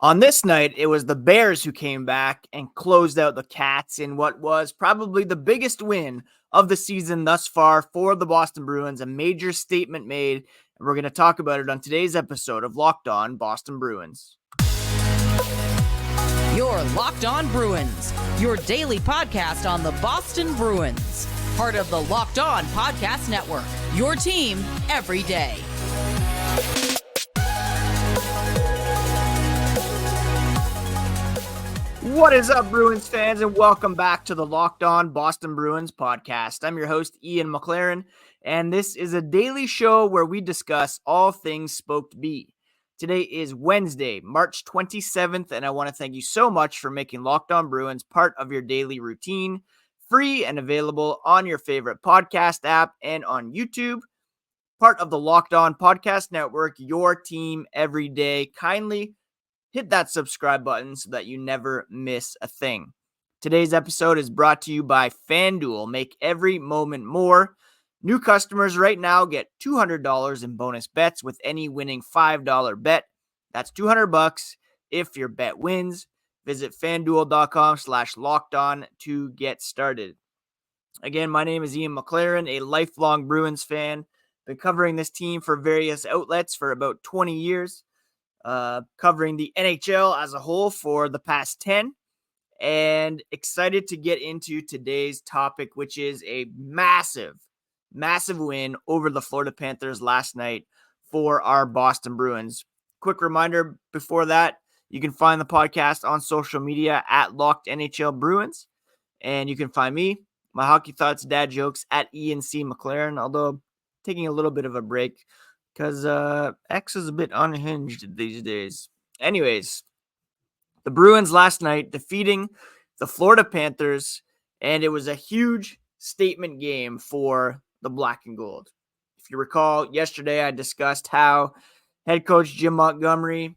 On this night, it was the Bears who came back and closed out the Cats in what was probably the biggest win of the season thus far for the Boston Bruins, a major statement made, and we're going to talk about it on today's episode of Locked On Boston Bruins. You're Locked On Bruins, your daily podcast on the Boston Bruins, part of the Locked On Podcast Network, your team every day. What is up, Bruins fans, and welcome back to the Locked On Boston Bruins podcast. I'm your host, Ian McLaren, and this is a daily show where we discuss all things Spoked B. Today is Wednesday, March 27th, and I want to thank you so much for making Locked On Bruins part of your daily routine, free and available on your favorite podcast app and on YouTube. Part of the Locked On Podcast Network, your team every day. Kindly hit that subscribe button so that you never miss a thing. Today's episode is brought to you by FanDuel. Make every moment more. New customers right now get $200 in bonus bets with any winning $5 bet. That's $200 if your bet wins. Visit FanDuel.com/lockedon to get started. Again, my name is Ian McLaren, a lifelong Bruins fan. Been covering this team for various outlets for about 20 years. Covering the NHL as a whole for the past 10, and excited to get into today's topic, which is a massive win over the Florida Panthers last night for our Boston Bruins. Quick reminder before that, you can find the podcast on social media at Locked NHL Bruins, and you can find me, my hockey thoughts, dad jokes at Ian C. McLaren, although taking a little bit of a break because X is a bit unhinged these days. Anyways, the Bruins last night defeating the Florida Panthers, and it was a huge statement game for the Black and Gold. If you recall, yesterday I discussed how head coach Jim Montgomery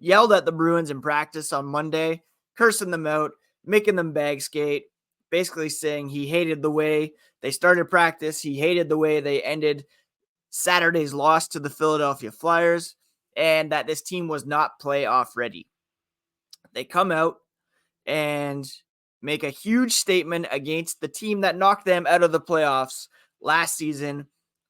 yelled at the Bruins in practice on Monday, cursing them out, making them bag skate, basically saying he hated the way they started practice. He hated the way they ended Saturday's loss to the Philadelphia Flyers, and that this team was not playoff ready. They come out and make a huge statement against the team that knocked them out of the playoffs last season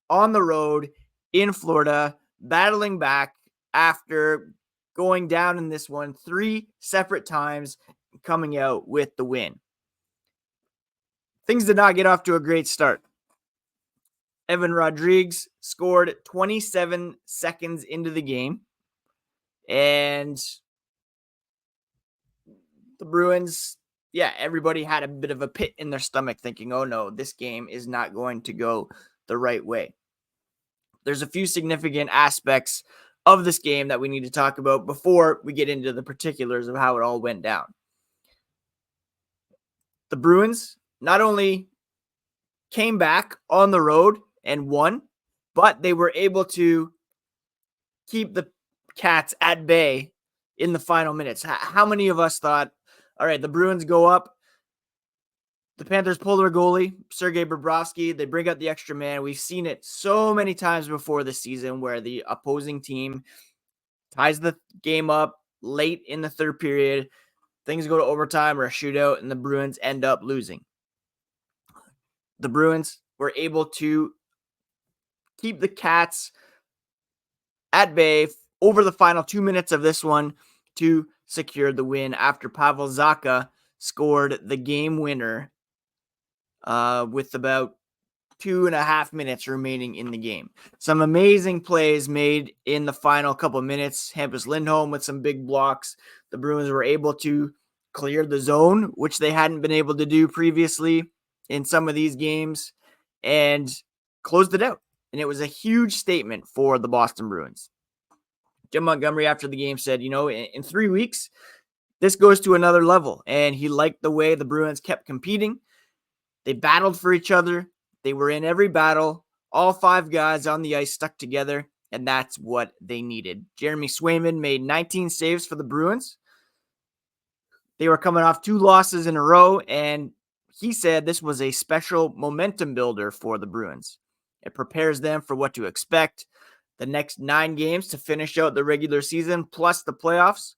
on the road in Florida, battling back after going down in this one 3 separate times, coming out with the win. Things did not get off to a great start. Evan Rodrigues scored 27 seconds into the game, and the Bruins, everybody had a bit of a pit in their stomach thinking, oh no, this game is not going to go the right way. There's a few significant aspects of this game that we need to talk about before we get into the particulars of how it all went down. The Bruins not only came back on the road and won, but they were able to keep the Cats at bay in the final minutes. How many of us thought, all right, the Bruins go up, the Panthers pull their goalie, Sergei Bobrovsky, they bring out the extra man. We've seen it so many times before this season where the opposing team ties the game up late in the third period, things go to overtime or a shootout, and the Bruins end up losing. The Bruins were able to keep the Cats at bay over the final 2 minutes of this one to secure the win after Pavel Zacha scored the game winner with about 2.5 minutes remaining in the game. Some amazing plays made in the final couple of minutes. Hampus Lindholm with some big blocks. The Bruins were able to clear the zone, which they hadn't been able to do previously in some of these games, and closed it out. And it was a huge statement for the Boston Bruins. Jim Montgomery after the game said, in 3 weeks, this goes to another level. And he liked the way the Bruins kept competing. They battled for each other. They were in every battle. All 5 guys on the ice stuck together, and that's what they needed. Jeremy Swayman made 19 saves for the Bruins. They were coming off 2 losses in a row, and he said this was a special momentum builder for the Bruins. It prepares them for what to expect the next 9 games to finish out the regular season plus the playoffs.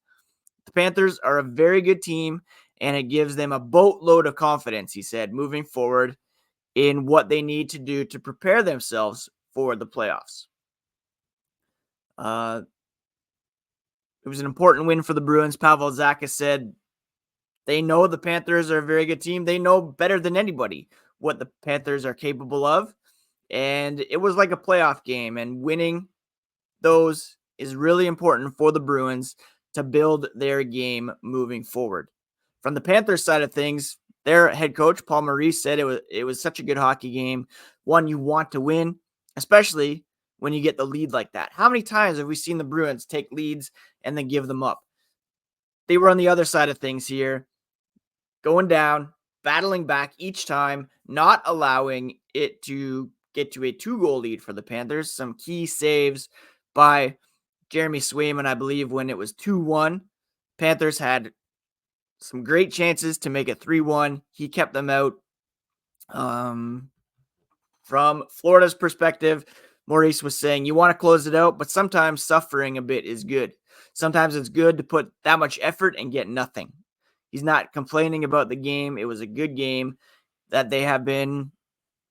The Panthers are a very good team, and it gives them a boatload of confidence, he said, moving forward in what they need to do to prepare themselves for the playoffs. It was an important win for the Bruins. Pavel Zacha said they know the Panthers are a very good team. They know better than anybody what the Panthers are capable of. And it was like a playoff game, and winning those is really important for the Bruins to build their game moving forward. From the Panthers side of things, their head coach, Paul Maurice, said it was such a good hockey game, one you want to win, especially when you get the lead like that. How many times have we seen the Bruins take leads and then give them up? They were on the other side of things here, going down, battling back each time, not allowing it to get to a 2-goal lead for the Panthers. Some key saves by Jeremy Swayman, I believe, when it was 2-1. Panthers had some great chances to make it 3-1. He kept them out. From Florida's perspective, Maurice was saying, you want to close it out, but sometimes suffering a bit is good. Sometimes it's good to put that much effort and get nothing. He's not complaining about the game. It was a good game that they have been.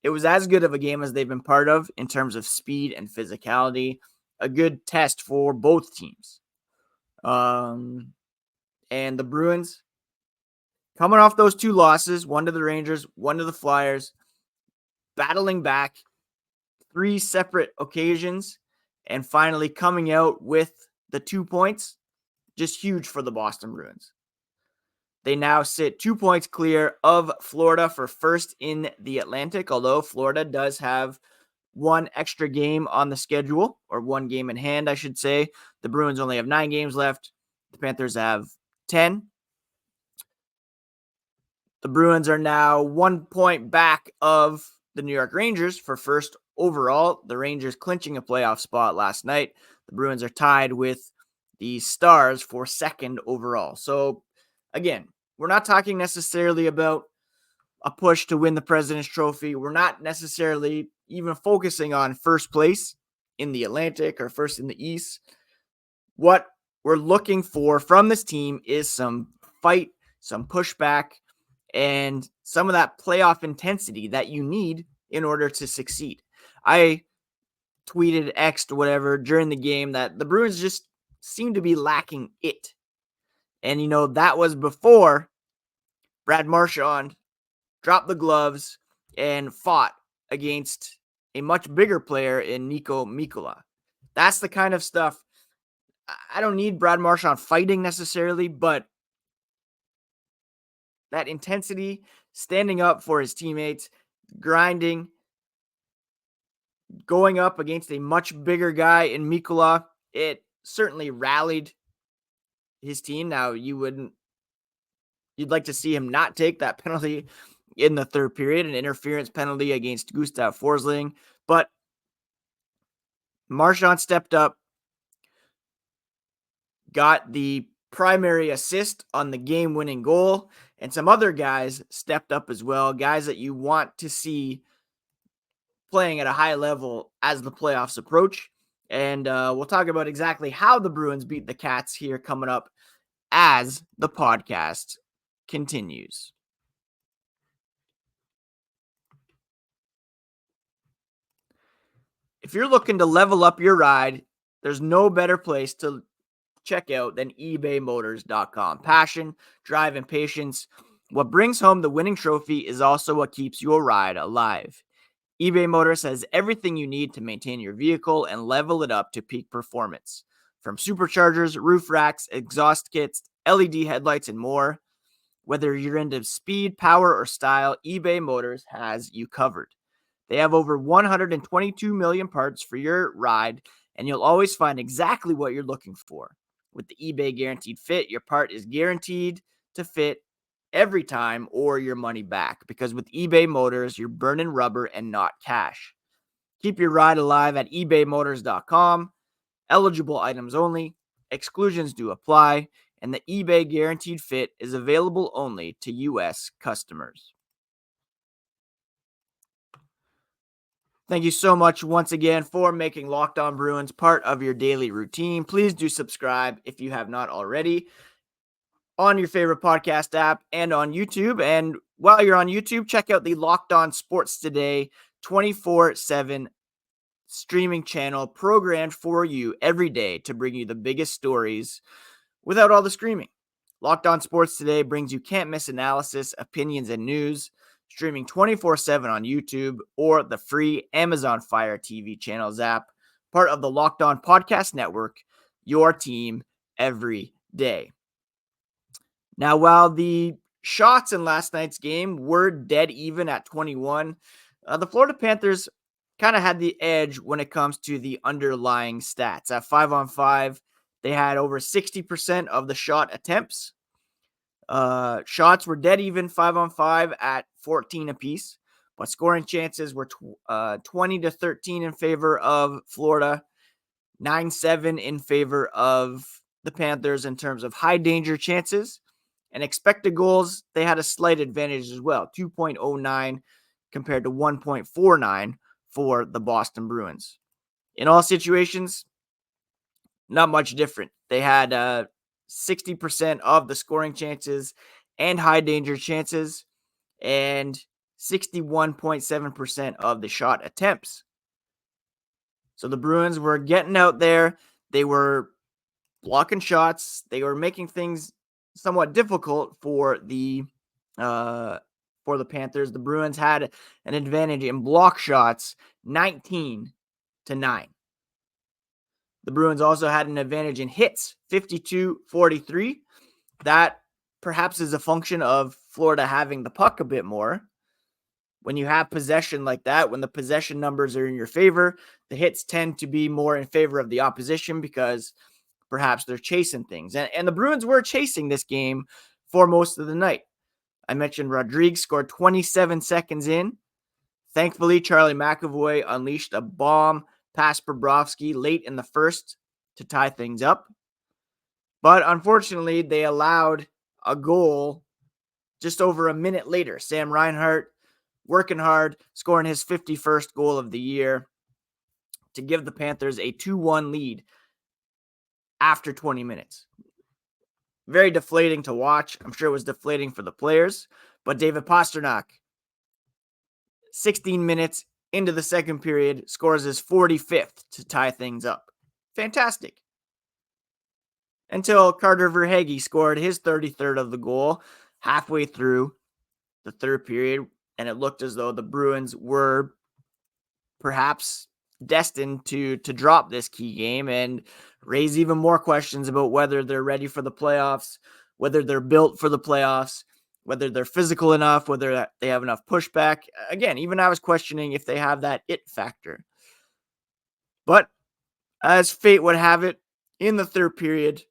It was as good of a game as they've been part of in terms of speed and physicality. A good test for both teams. And the Bruins, coming off those 2 losses, one to the Rangers, one to the Flyers, battling back 3 separate occasions, and finally coming out with the 2 points, just huge for the Boston Bruins. They now sit 2 points clear of Florida for first in the Atlantic, although Florida does have 1 extra game on the schedule, or 1 game in hand, I should say. The Bruins only have 9 games left. The Panthers have 10. The Bruins are now 1 point back of the New York Rangers for first overall. The Rangers clinching a playoff spot last night. The Bruins are tied with the Stars for second overall. So, again, we're not talking necessarily about a push to win the President's Trophy. We're not necessarily even focusing on first place in the Atlantic or first in the East. What we're looking for from this team is some fight, some pushback, and some of that playoff intensity that you need in order to succeed. I tweeted, X'd, whatever, during the game that the Bruins just seem to be lacking it. And, that was before Brad Marchand dropped the gloves and fought against a much bigger player in Nico Mikkola. That's the kind of stuff. I don't need Brad Marchand fighting necessarily, but that intensity, standing up for his teammates, grinding, going up against a much bigger guy in Mikkola, it certainly rallied his team. Now, you'd like to see him not take that penalty in the third period, an interference penalty against Gustav Forsling, but Marchand stepped up, got the primary assist on the game-winning goal, and some other guys stepped up as well, guys that you want to see playing at a high level as the playoffs approach. And we'll talk about exactly how the Bruins beat the Cats here coming up as the podcast continues. If you're looking to level up your ride, there's no better place to check out than ebaymotors.com. Passion, drive, and patience. What brings home the winning trophy is also what keeps your ride alive. eBay Motors has everything you need to maintain your vehicle and level it up to peak performance. From superchargers, roof racks, exhaust kits, LED headlights, and more. Whether you're into speed, power, or style, eBay Motors has you covered. They have over 122 million parts for your ride, and you'll always find exactly what you're looking for. With the eBay Guaranteed Fit, your part is guaranteed to fit every time or your money back. Because with eBay Motors, you're burning rubber and not cash. Keep your ride alive at ebaymotors.com. Eligible items only. Exclusions do apply. And the eBay Guaranteed Fit is available only to U.S. customers. Thank you so much once again for making Locked On Bruins part of your daily routine. Please do subscribe if you have not already on your favorite podcast app and on YouTube. And while you're on YouTube, check out the Locked On Sports Today 24/7 streaming channel programmed for you every day to bring you the biggest stories without all the screaming. Locked On Sports Today brings you can't miss analysis, opinions, and news, streaming 24/7 on YouTube or the free Amazon Fire TV channels app, part of the Locked On Podcast Network, your team every day. Now, while the shots in last night's game were dead even at 21, the Florida Panthers kind of had the edge when it comes to the underlying stats. At 5-on-5, they had over 60% of the shot attempts. Shots were dead even 5-on-5 at 14 apiece, but scoring chances were 20-13 in favor of Florida, 9-7 in favor of the Panthers in terms of high danger chances. And expected goals, they had a slight advantage as well, 2.09 compared to 1.49 for the Boston Bruins. In all situations, not much different. They had 60% of the scoring chances and high danger chances and 61.7% of the shot attempts. So the Bruins were getting out there. They were blocking shots. They were making things somewhat difficult for the Panthers. The Bruins had an advantage in block shots, 19-9. The Bruins also had an advantage in hits, 52-43. That perhaps is a function of Florida having the puck a bit more. When you have possession like that, when the possession numbers are in your favor, the hits tend to be more in favor of the opposition because perhaps they're chasing things. And the Bruins were chasing this game for most of the night. I mentioned Rodrigues scored 27 seconds in. Thankfully, Charlie McAvoy unleashed a bomb past Bobrovsky late in the first to tie things up. But unfortunately, they allowed a goal just over a minute later. Sam Reinhart working hard, scoring his 51st goal of the year to give the Panthers a 2-1 lead after 20 minutes. Very deflating to watch. I'm sure it was deflating for the players. But David Pastrnak, 16 minutes into the second period, scores his 45th to tie things up. Fantastic. Until Carter Verhaeghe scored his 33rd of the goal halfway through the third period, and it looked as though the Bruins were perhaps destined to drop this key game and raise even more questions about whether they're ready for the playoffs, whether they're built for the playoffs, whether they're physical enough, whether they have enough pushback. Again, even I was questioning if they have that it factor. But as fate would have it, in the third period,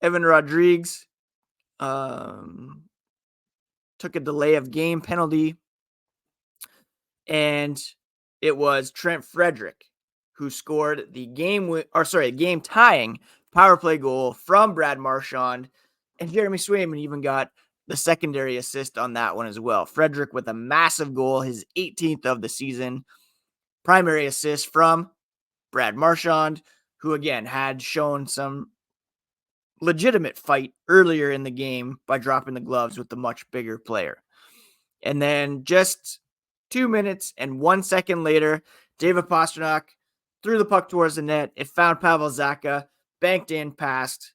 Evan Rodrigues took a delay of game penalty, and it was Trent Frederic who scored the game tying power play goal from Brad Marchand, and Jeremy Swayman even got the secondary assist on that one as well. Frederic with a massive goal, his 18th of the season. Primary assist from Brad Marchand, who again had shown some legitimate fight earlier in the game by dropping the gloves with the much bigger player. And then just 2 minutes and 1 second later, David Pastrnak threw the puck towards the net. It found Pavel Zacha, banked in past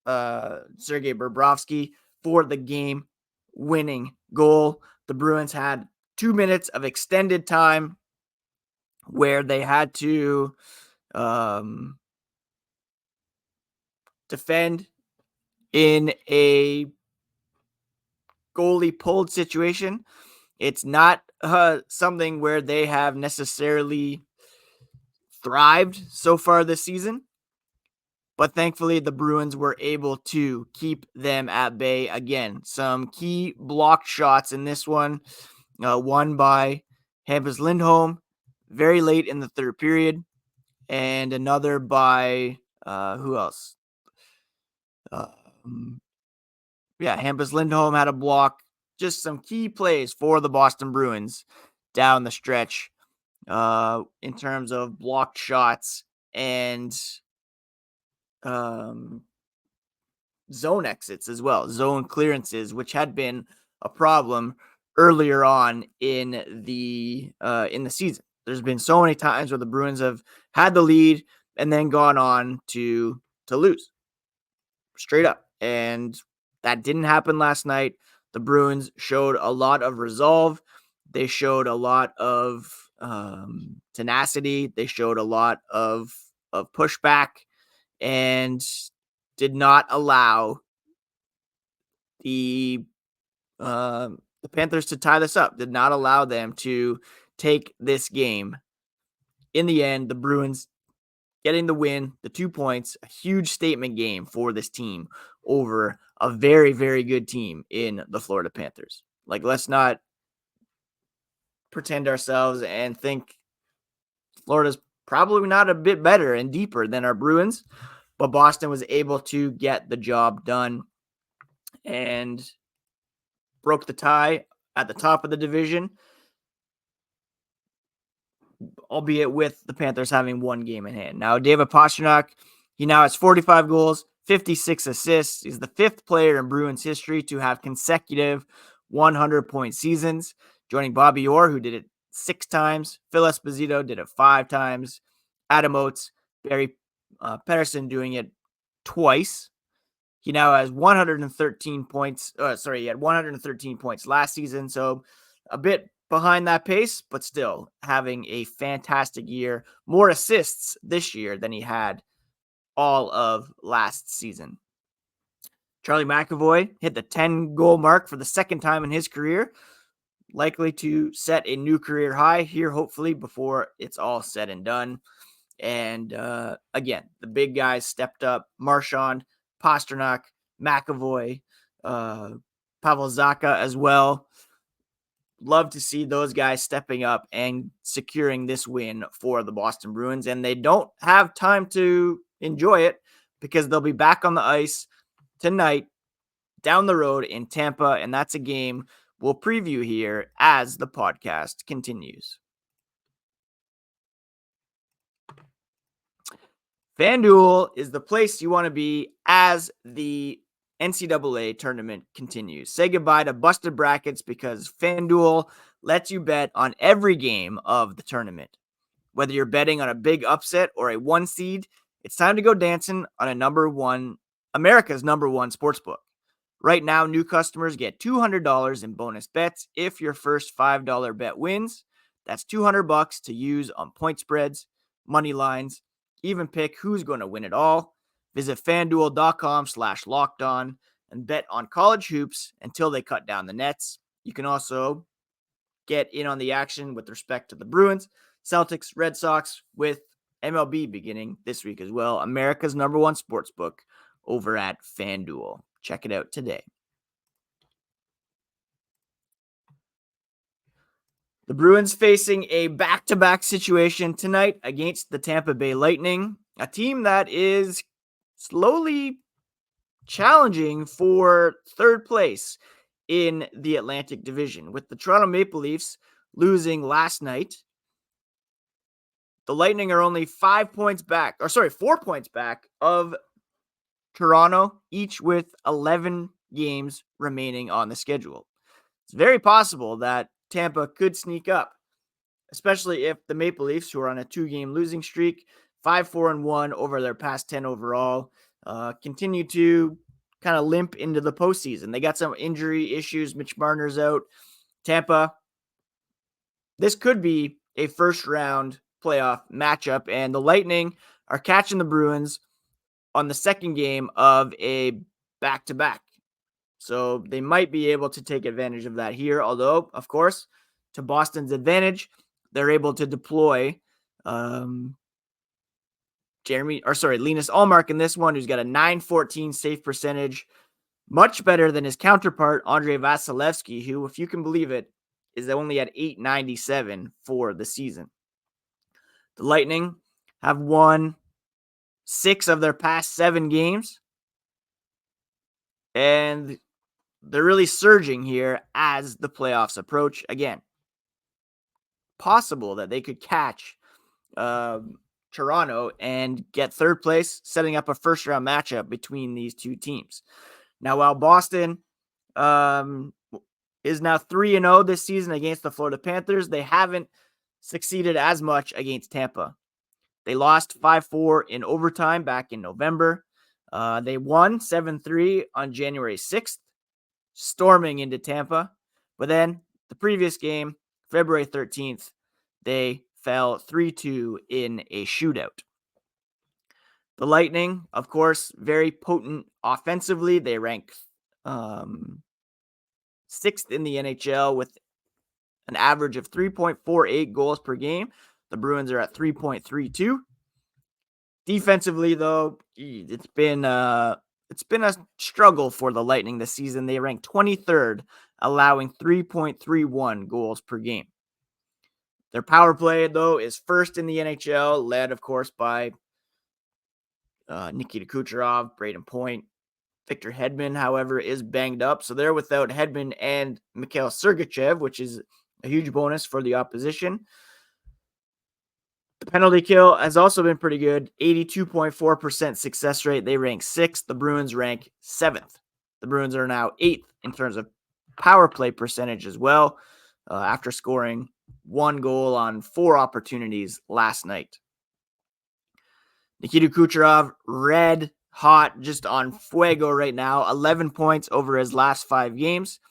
Sergei Bobrovsky for the game-winning goal. The Bruins had 2 minutes of extended time where they had to defend in a goalie pulled situation. It's not something where they have necessarily thrived so far this season, but thankfully the Bruins were able to keep them at bay. Again, some key blocked shots in this one, one by Hampus Lindholm very late in the third period, and another by who else? Hampus Lindholm had a block. Just some key plays for the Boston Bruins down the stretch in terms of blocked shots and zone exits as well, zone clearances, which had been a problem earlier on in the season. There's been so many times where the Bruins have had the lead and then gone on to lose straight up. And that didn't happen last night. The Bruins showed a lot of resolve. They showed a lot of tenacity. They showed a lot of pushback and did not allow the Panthers to tie this up, did not allow them to take this game. In the end, the Bruins getting the win, the 2 points, a huge statement game for this team over a very, very good team in the Florida Panthers. Like, let's not pretend ourselves and think Florida's probably not a bit better and deeper than our Bruins, but Boston was able to get the job done and broke the tie at the top of the division, albeit with the Panthers having one game in hand. Now, David Pastrnak, he now has 45 goals, 56 assists. He's the fifth player in Bruins history to have consecutive 100-point seasons, joining Bobby Orr, who did it 6 times. Phil Esposito did it 5 times. Adam Oates, Barry Pedersen doing it twice. He now has 113 points. He had 113 points last season, so a bit behind that pace, but still having a fantastic year. More assists this year than he had all of last season. Charlie McAvoy hit the 10-goal mark for the second time in his career, likely to set a new career high here, hopefully, before it's all said and done. And again, the big guys stepped up. Marchand, Pastrnak, McAvoy, Pavel Zacha as well. Love to see those guys stepping up and securing this win for the Boston Bruins. And they don't have time to enjoy it because they'll be back on the ice tonight down the road in Tampa. And that's a game we'll preview here as the podcast continues. FanDuel is the place you want to be as the NCAA tournament continues. Say goodbye to busted brackets because FanDuel lets you bet on every game of the tournament. Whether you're betting on a big upset or a 1 seed, it's time to go dancing on America's number one sportsbook. Right now, new customers get $200 in bonus bets if your first $5 bet wins. That's $200 to use on point spreads, money lines, even pick who's going to win it all. Visit FanDuel.com/lockedon and bet on college hoops until they cut down the nets. You can also get in on the action with respect to the Bruins, Celtics, Red Sox, with MLB beginning this week as well. America's number one sportsbook over at FanDuel. Check it out today. The Bruins facing a back-to-back situation tonight against the Tampa Bay Lightning, a team that is slowly challenging for third place in the Atlantic Division. With the Toronto Maple Leafs losing last night, the Lightning are only 4 points back of Toronto, each with 11 games remaining on the schedule. It's very possible that Tampa could sneak up, especially if the Maple Leafs, who are on a 2-game losing streak, 5-4-1 over their past 10 overall, continue to kind of limp into the postseason. They got some injury issues. Mitch Marner's out. Tampa, this could be a first-round playoff matchup, and the Lightning are catching the Bruins on the second game of a back-to-back. So they might be able to take advantage of that here. Although, of course, to Boston's advantage, they're able to deploy Linus Ullmark in this one, who's got a .914 save percentage, much better than his counterpart, Andrei Vasilevsky, who, if you can believe it, is only at .897 for the season. The Lightning have won 6 of their past 7 games, and they're really surging here as the playoffs approach. Again, possible that they could catch Toronto and get third place, setting up a first round matchup between these two teams. Now, while Boston is now 3-0 this season against the Florida Panthers, they haven't succeeded as much against Tampa. They lost 5-4 in overtime back in November. They won 7-3 on January 6th, storming into Tampa. But then the previous game, February 13th, they fell 3-2 in a shootout. The Lightning, of course, very potent offensively. They rank 6th in the NHL with an average of 3.48 goals per game. The Bruins are at 3.32. Defensively, though, it's been a struggle for the Lightning this season. They rank 23rd, allowing 3.31 goals per game. Their power play, though, is first in the NHL, led, of course, by Nikita Kucherov, Braden Point. Victor Hedman, however, is banged up, so they're without Hedman and Mikhail Sergachev, which is a huge bonus for the opposition. The penalty kill has also been pretty good, 82.4% success rate. They rank 6th. The Bruins rank 7th. The Bruins are now 8th in terms of power play percentage as well, after scoring 1 goal on 4 opportunities last night. Nikita Kucherov, red hot, just on fuego right now, 11 points over his last 5 games.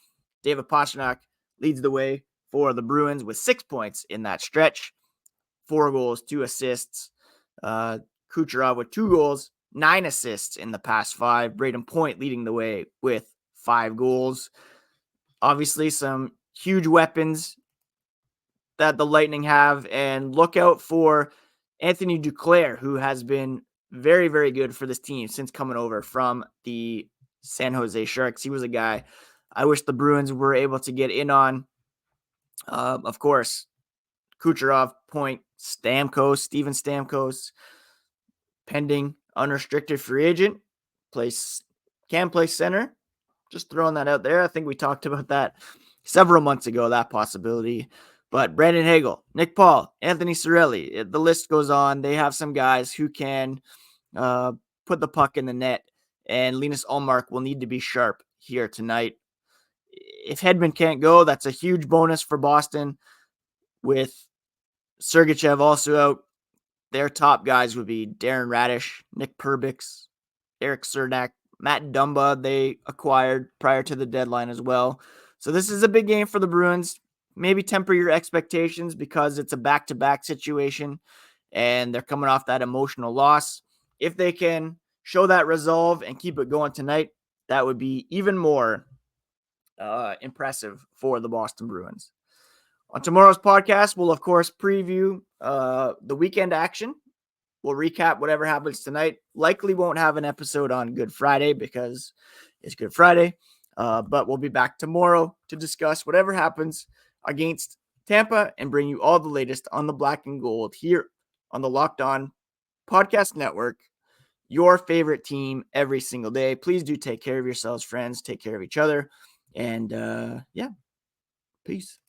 David Pastrnak leads the way for the Bruins with 6 points in that stretch. 4 goals, 2 assists. Kucherov with 2 goals, 9 assists in the past 5. Braden Point leading the way with 5 goals. Obviously, some huge weapons that the Lightning have, and look out for Anthony Duclair, who has been very, very good for this team since coming over from the San Jose Sharks. He was a guy I wish the Bruins were able to get in on. Of course, Kucherov, Point, Steven Stamkos, pending unrestricted free agent, can play center. Just throwing that out there. I think we talked about that several months ago, that possibility. But Brandon Hagel, Nick Paul, Anthony Cirelli, the list goes on. They have some guys who can put the puck in the net, and Linus Ullmark will need to be sharp here tonight. If Hedman can't go, that's a huge bonus for Boston. With Sergachev also out, their top guys would be Darren Radish, Nick Perbix, Eric Cernak, Matt Dumba they acquired prior to the deadline as well. So this is a big game for the Bruins. Maybe temper your expectations because it's a back-to-back situation and they're coming off that emotional loss. If they can show that resolve and keep it going tonight, that would be even more impressive for the Boston Bruins. On tomorrow's podcast, we'll, of course, preview the weekend action. We'll recap whatever happens tonight. Likely won't have an episode on Good Friday because it's Good Friday. But we'll be back tomorrow to discuss whatever happens against Tampa and bring you all the latest on the black and gold here on the Locked On Podcast Network, your favorite team every single day. Please do take care of yourselves, friends. Take care of each other. And peace.